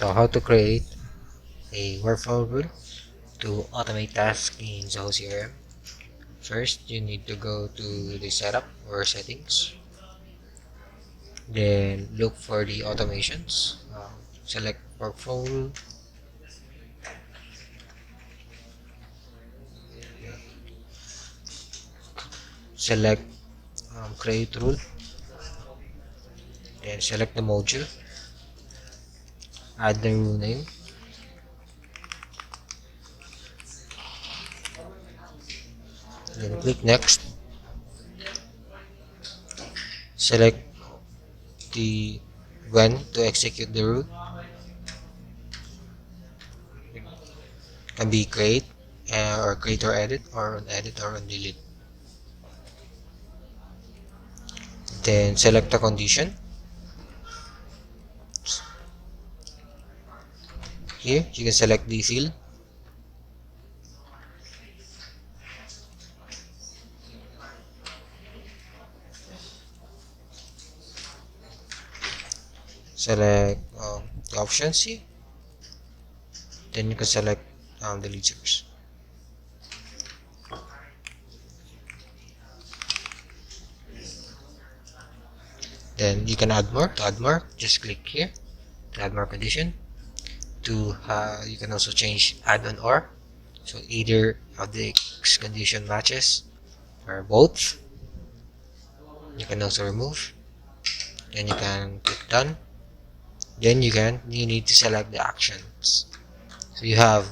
So how to create a workflow rule to automate tasks in Zoho CRM. First, you need to go to the setup or settings. Then look for the automations. Select workflow rule. Select create rule. Then select the module. Add the rule name. Then click next. Select the when to execute the rule. Can be create or create or edit, or on edit or on delete. Then select the condition. Here you can select the field. Select the options here. Then you can select the lead source. Then you can add more. To add more, just click here to add more condition. You can also change add on or. So either of the condition matches or both. You can also remove. Then you can click done. Then you need to select the actions. So you have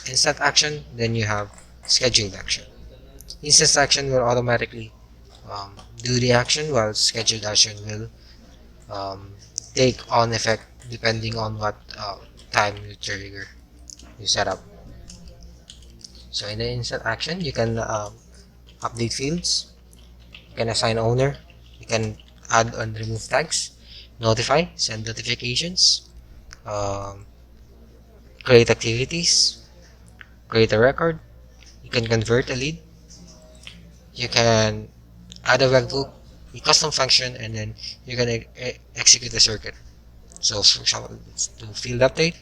instant action, then you have scheduled action. Instant action will automatically do the action, while scheduled action will um, take on effect depending on what time you trigger you set up. So in the instant action, you can update fields, you can assign owner, you can add and remove tags, notify, send notifications, um, create activities, create a record, you can convert a lead, you can add a webhook, a custom function, and then you can execute a circuit. So for example, let's do field update.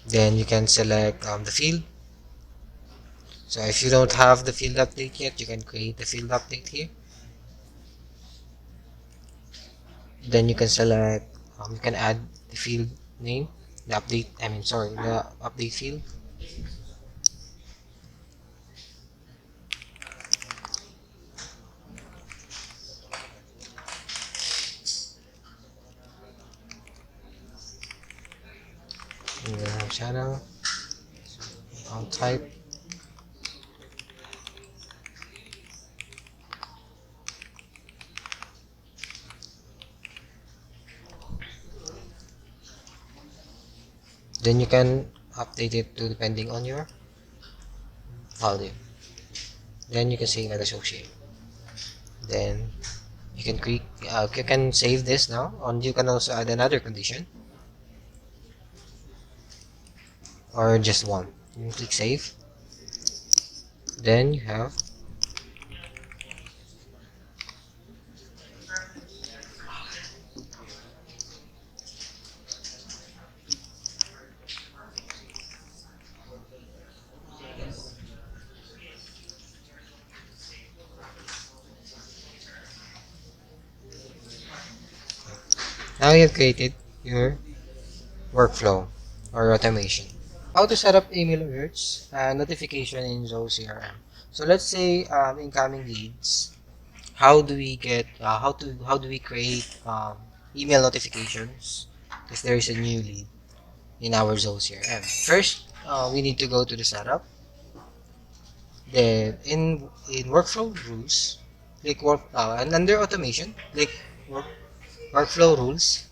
Then you can select the field. So if you don't have the field update yet, you can create the field update here. Then you can select, you can add the field name, the update field. And then have channel, type. Then you can update it to depending on your value. Then you can save and associate. Then you can save this now, and you can also add another condition or just one. You can click save. Then you have now you have created your workflow or automation. How to set up email alerts and notification in Zoho CRM. So let's say incoming leads. How do we get? How do we create email notifications if there is a new lead in our Zoho CRM? First, we need to go to the setup. Then in workflow rules, click and under automation, click workflow rules,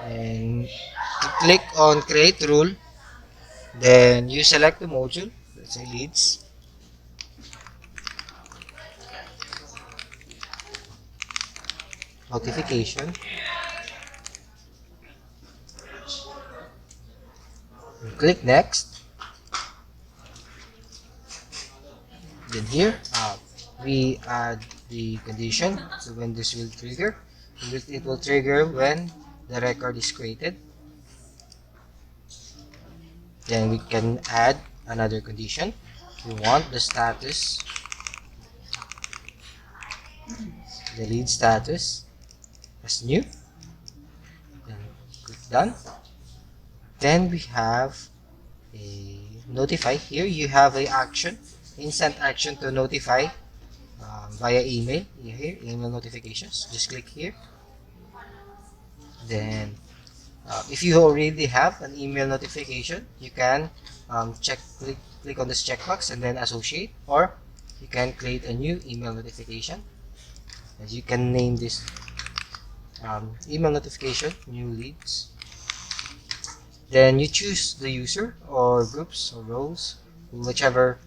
and click on create rule. Then you select the module, let's say leads. Notification. Click next. Then here we add the condition, so when this will trigger. It will trigger when the record is created. Then we can add another condition. We want the status, the lead status as new. Then click done. Then we have a notify. Here you have a action, instant action to notify via email. Here, email notifications. Just click here. Then if you already have an email notification, you can click on this checkbox and then associate, or you can create a new email notification. As you can name this email notification new leads. Then you choose the user or groups or roles, whichever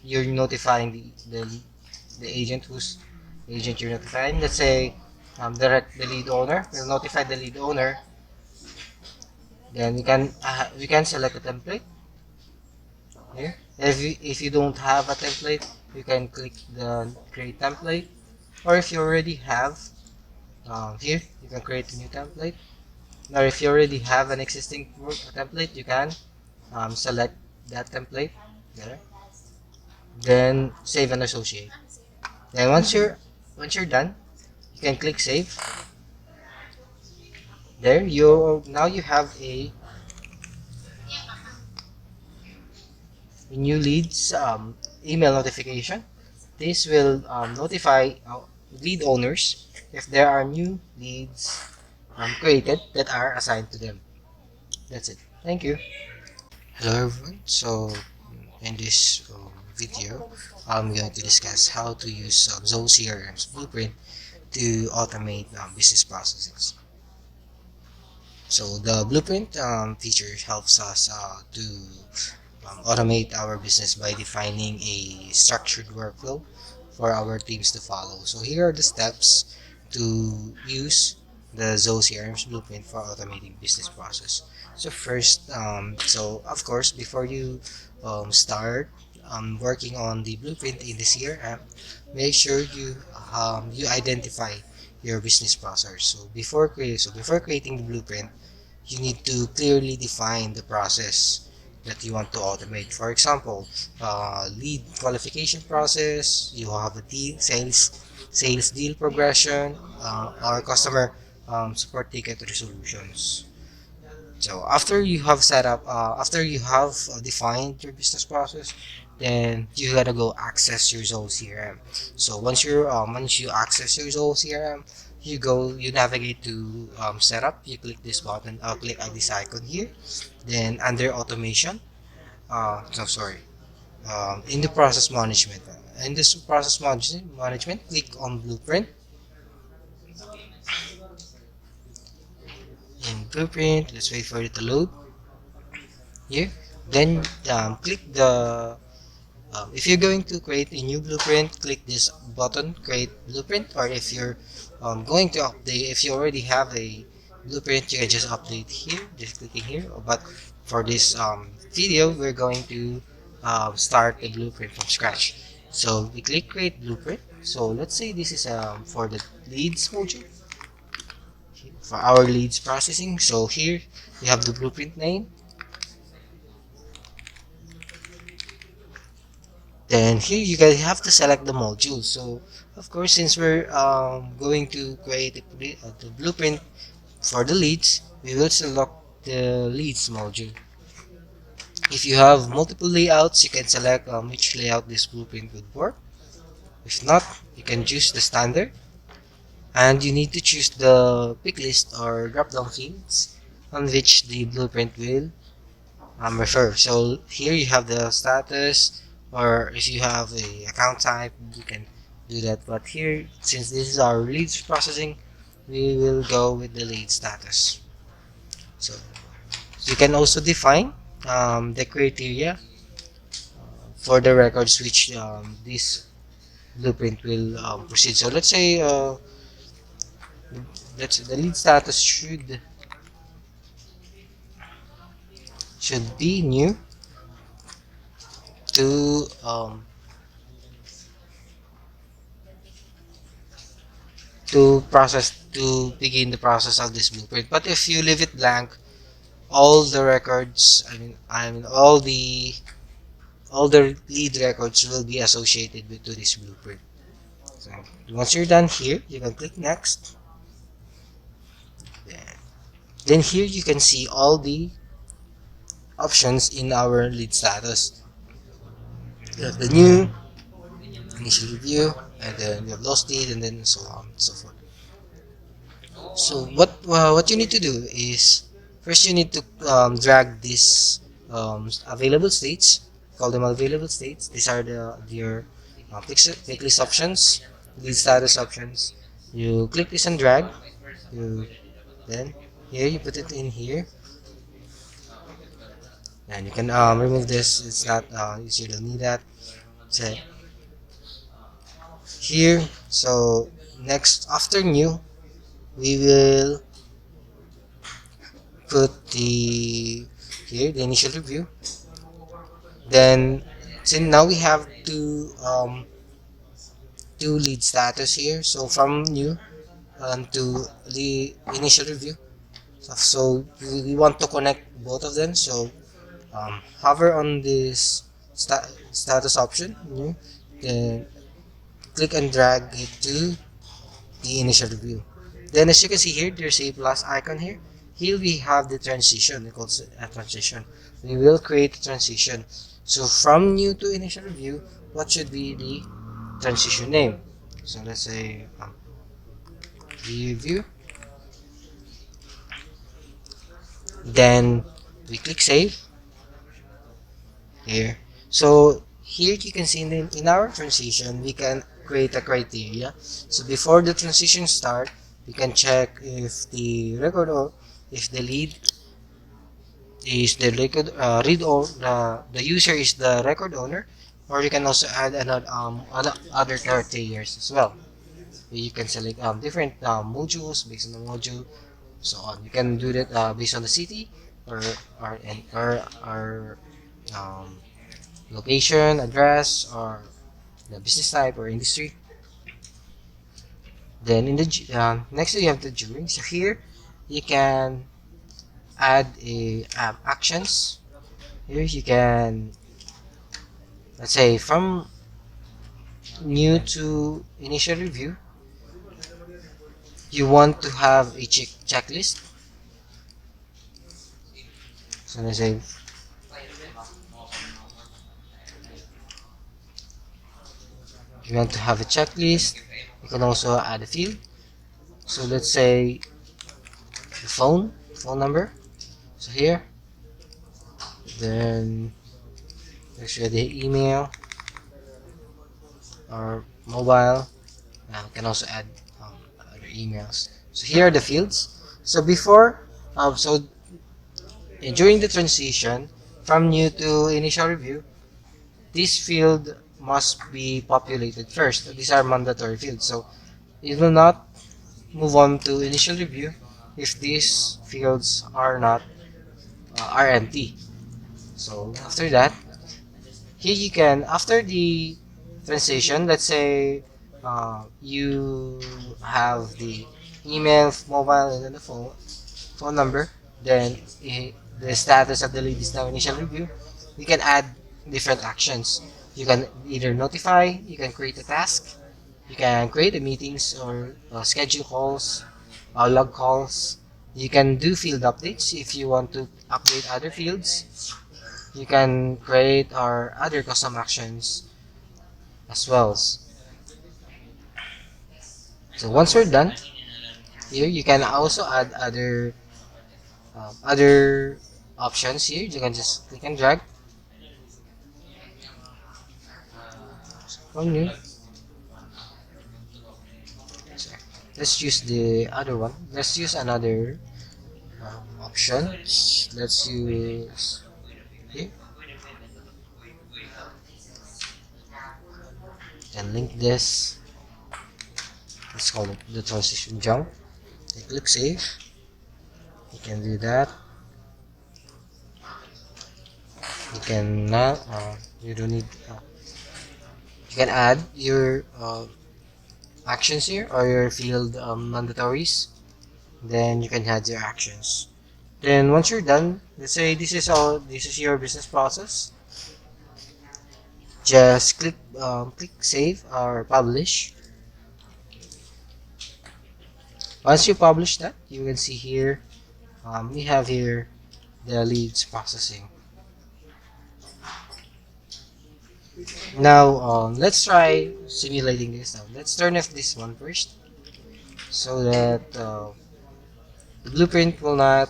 you're notifying the agent whose agent you're notifying. Let's say the lead owner. We'll notify the lead owner. Then we can select a template here. If you don't have a template, you can click the create template, or if you already have here, you can create a new template. Now, if you already have an existing template, you can select that template there. Then save and associate. Then once you're done, you can click save. There you now you have a new leads email notification. This will notify lead owners if there are new leads created that are assigned to them. That's it. Thank you. Hello everyone. So in this video, I'm going to discuss how to use Zoho CRM's blueprint to automate business processes. So the blueprint feature helps us to automate our business by defining a structured workflow for our teams to follow. So here are the steps to use the Zoho CRM's blueprint for automating business process. So first, so of course, before you start working on the blueprint in the CRM, make sure you identify your business process. So before creating the blueprint, you need to clearly define the process that you want to automate. For example, lead qualification process, you have a sales deal progression, or customer support ticket resolutions. So after you have defined your business process, then you gotta go access your Zoho CRM. So once you access your Zoho CRM, you navigate to setup. You click this button. Click on this icon here. Then under automation, no sorry, in the process management. In this process management, click on blueprint. In blueprint, let's wait for it to load here. Then click the if you're going to create a new blueprint, click this button, create blueprint, or if you're going to update, if you already have a blueprint, you can just update here, just clicking here. But for this video, we're going to start the blueprint from scratch. So we click create blueprint. So let's say this is for the leads module, for our leads processing. So here you have the blueprint name. Then here you guys have to select the module. So of course, since we're going to create the blueprint for the leads, we will select the leads module. If you have multiple layouts, you can select which layout this blueprint would work. If not, you can choose the standard, and you need to choose the pick list or drop down fields on which the blueprint will refer. So here you have the status, or if you have a account type, you can do that. But here, since this is our leads processing, we will go with the lead status. So you can also define the criteria for the records which this blueprint will proceed. So let's say the lead status should be new to to begin the process of this blueprint. But if you leave it blank, all the records, I mean all the lead records will be associated with to this blueprint. So once you're done here, you can click next. Then here you can see all the options in our lead status. You have the new, initial review, and then you have lost lead, and then so on and so forth. So what you need to do is first you need to drag these available states. Call them available states. These are your click list options, lead status options. You click this and drag. You then here you put it in here, and you can remove this. It's not you don't need that. So here, so next after new, we will put the initial review. Then since now we have two lead status here, so from new to the initial review. So we want to connect both of them. So hover on this status option new, then click and drag it to the initial review. Then as you can see here, there's a plus icon here. Here we have the transition. We call it a transition. We will create a transition. So from new to initial review, what should be the transition name? So let's say review. Then we click save here. So here you can see in our transition, we can create a criteria. So before the transition start, we can check if the record or if the lead is the record read or the user is the record owner, or you can also add another other criterias as well. You can select different modules based on the module, so on. You can do that based on the city or or um, location, address, or the business type or industry. Then in the next you have the during. So here you can add a actions. Here you can, let's say, from new to initial review, you want to have a checklist. So let's say you want to have a checklist. You can also add a field. So let's say the phone number. So here, then there's the email or mobile. You can also add other emails. So here are the fields. So before, during the transition from new to initial review, this field must be populated first. These are mandatory fields. So it will not move on to initial review if these fields are empty. So after that, here you can, after the transition, let's say you have the email, mobile, and then the phone number, then the status of the lead is now initial review. We can add different actions. You can either notify, you can create a task, you can create a meetings or schedule calls, log calls. You can do field updates if you want to update other fields. You can create our other custom actions as well. So once we're done, here you can also add other options here. You can just click and drag from new. So let's use the other one. Let's use another option. Let's use here and link this. Let's call it the transition jump. And click save. You can do that. You can you don't need you can add your actions here, or your field mandatories. Then you can add your actions. Then once you're done, let's say this is your business process. Just click save or publish. Once you publish that, you can see here we have here the leads processing. Now let's try simulating this now. Let's turn off this one first so that the blueprint will not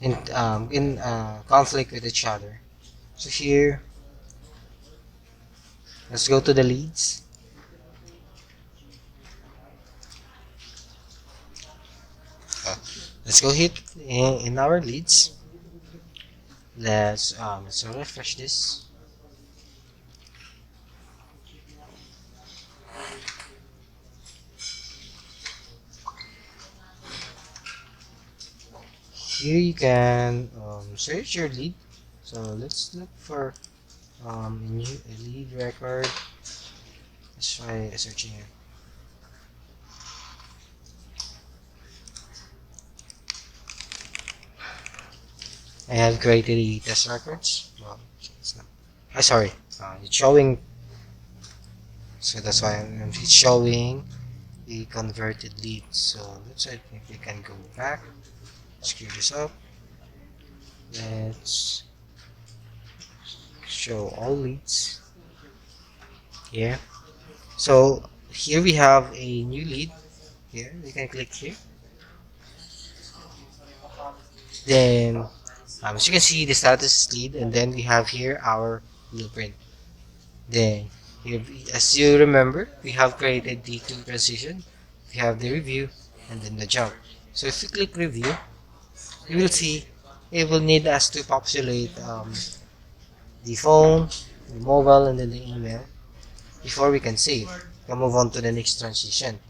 in conflict with each other. So here, let's go to the leads. Uh, let's go hit in our leads. Let's refresh this. Here you can search your lead. So let's look for a lead record. Let's try searching it. I have created the test records. Well, it's not. Sorry. It's showing. So that's why it's showing the converted leads. So let's see if we can go back. Screw this up. Let's show all leads here. So here we have a new lead. Here we can click here. Then as you can see the status lead, and then we have here our blueprint. Then here, as you remember, we have created the two transition. We have the review and then the jump. So if you click review, you will see it will need us to populate the phone, the mobile, and then the email before we can save. We can move on to the next transition.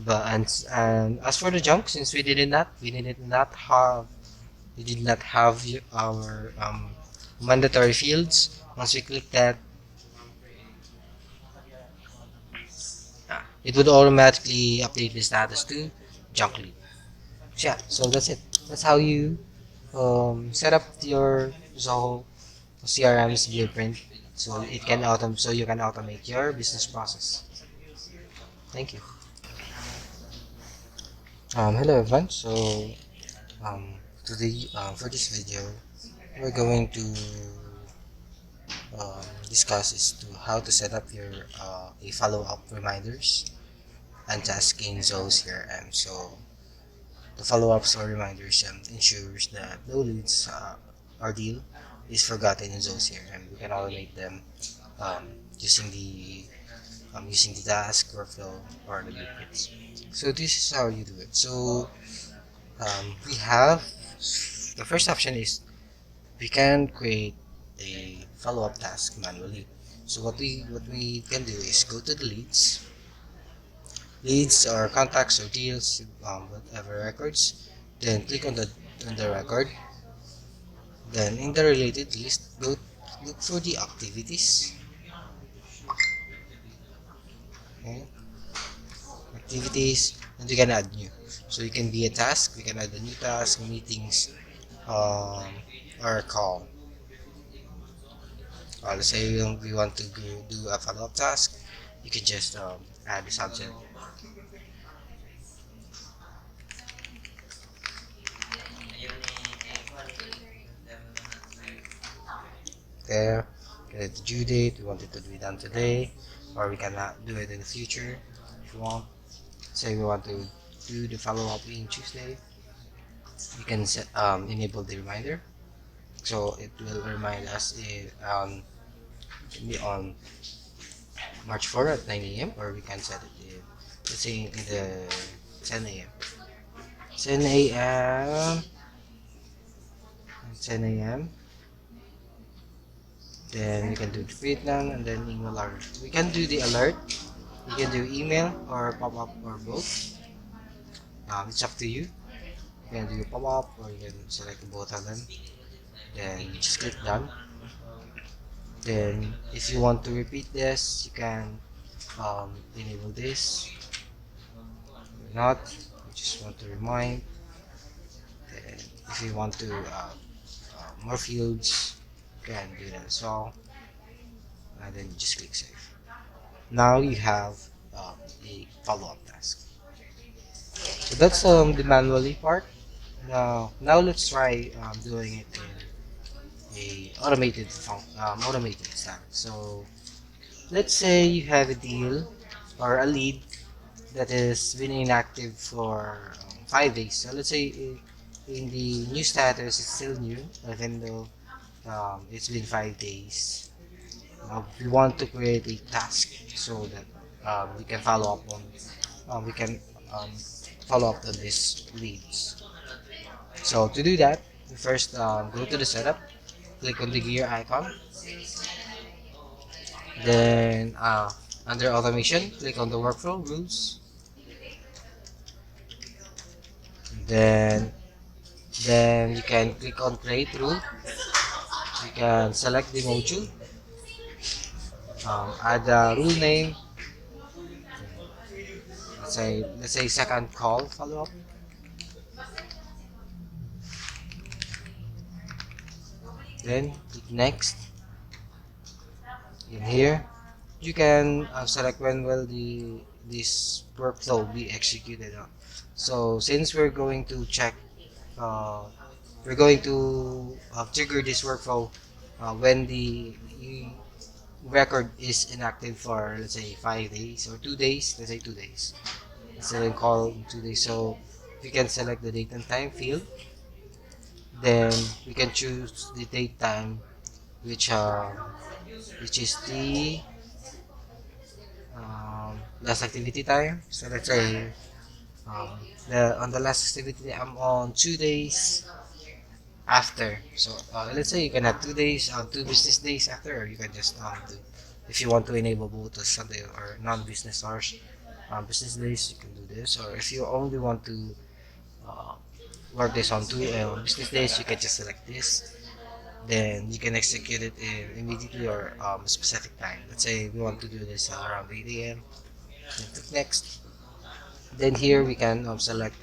But and as for the junk, since we did not have our mandatory fields. Once we click that, it would automatically update the status to junk lead. So yeah, so that's it. That's how you set up your Zoho CRM's blueprint so you can automate your business process. Thank you. Hello everyone. So today for this video, we're going to discuss is to how to set up your a follow-up reminders and task in Zoho CRM. So the follow-ups or reminders ensures that no leads or deal is forgotten in Zoho CRM. We can automate them um, using the task workflow or the blueprints. So this is how you do it. So we have the first option is we can create a follow-up task manually. So what we can do is go to the leads or contacts or deals, whatever records. Then click on the record. Then in the related list, go look for the activities. Okay, activities, and we can add new. So it can be a task. We can add a new task, meetings, um, or a call. Let's say we want to do a follow-up task. You can just add the subject there. Get the due date. We want it to be done today, or we can do it in the future if you want. Say we want to do the follow-up in Tuesday. You can enable the reminder, so it will remind us on March 4 at 9 a.m. or we can set it let's say in the 10 a.m. 10 a.m. 10 a.m. Then we can do the tweet now and then email alert. We can do the alert. You can do email or pop-up or both. It's up to you. You can do pop-up or you can select both of them. Then just click done. Then if you want to repeat this, you can enable this or not. You just want to remind. Then if you want to more fields, you can do that as well. And then just click save. Now you have a follow-up task. So that's the manually part. Now let's try doing it in a automated style. So let's say you have a deal or a lead that has been inactive for 5 days. So let's say in the new status it's still new, even though it's been 5 days. We want to create a task so that we can follow up on we can um, follow up on these leads. So to do that, we first go to the setup, click on the gear icon, then under automation, click on the workflow rules, then you can click on create rule. You can select the module, add a rule name. Let's say second call follow up. Then click next. In here, you can select when will this workflow be executed on. So since uh, we're going to trigger this workflow when the record is inactive for let's say 5 days or 2 days. Let's say 2 days. Instead of call in 2 days. So we can select the date and time field. Then we can choose the date time, which is the last activity time. So let's say um, on the last activity I'm on 2 days after. So let's say you can have 2 days, 2 business days after, or you can just do if you want to enable both the Sunday or non-business hours, business days, you can do this. Or if you only want to uh, work this on 2 business days, you can just select this. Then you can execute it immediately or a specific time. Let's say we want to do this around 8 a.m. Then click next. Then here we can select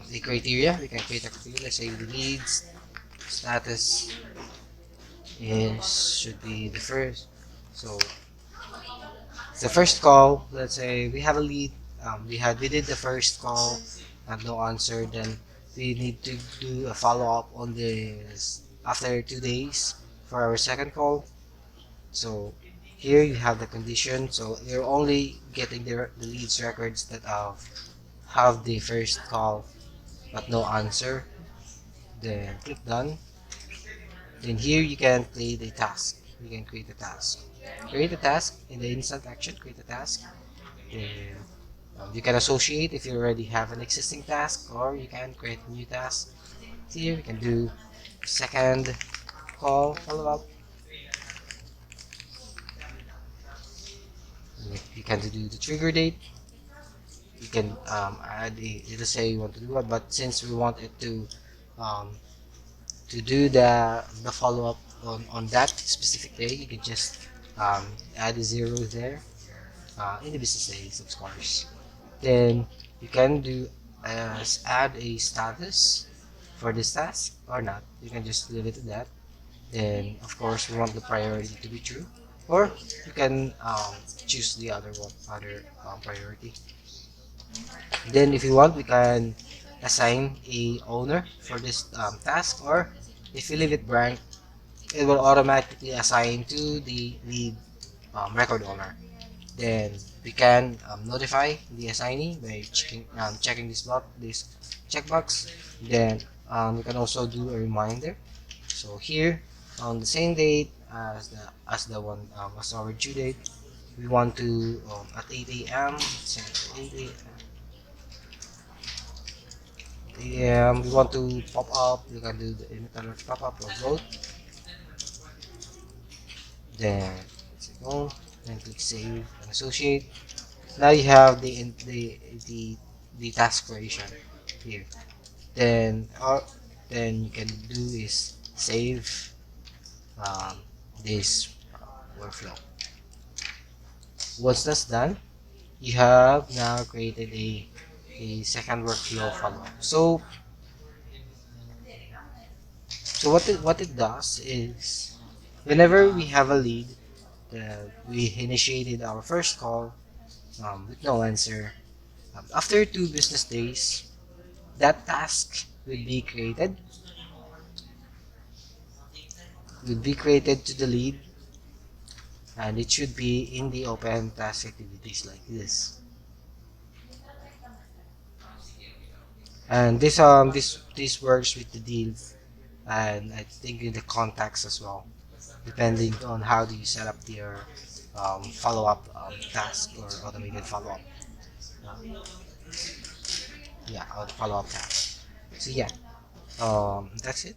the criteria. We can create a criteria. Let's say the needs status is should be the first. So the first call. Let's say we have a lead. We did the first call and no answer. Then we need to do a follow up on this after 2 days for our second call. So here you have the condition. So you're only getting the leads records that have the first call but no answer. Then click done. Then here you can create a task. You can create a task. Create a task in the instant action. Create a task. Then you can associate if you already have an existing task, or you can create a new task. Here you can do second call follow up. You can do the trigger date. You can add let's say you want to do it, but since we want it um, do the follow up on that specific day, you can just add a zero there in the business days, of course. Then you can do add a status for this task or not. You can just leave it at that. Then of course we want the priority to be true, or you can choose the other priority. Then if you want, we can assign a owner for this task, or if you leave it blank, it will automatically assign to the lead record owner. Then we can notify the assignee by checking this checkbox. Then we can also do a reminder. So here on the same date as the one as our due date, we want to at 8 a.m. So 8 a.m. We want to pop up. You can do the internal pop up or vote. Then let's go. Then click save and associate. Now you have the task creation here. Then you can do is save. Um, this workflow. Once that's done, you have now created a second workflow follow-up. So what it does is whenever we have a lead that we initiated our first call with no answer, after 2 business days, that task will be created to the lead, and it should be in the open task activities like this. And this works with the deals, and I think in the contacts as well, depending on how do you set up your follow-up task or automated follow-up. Yeah, or follow-up task. So yeah, that's it.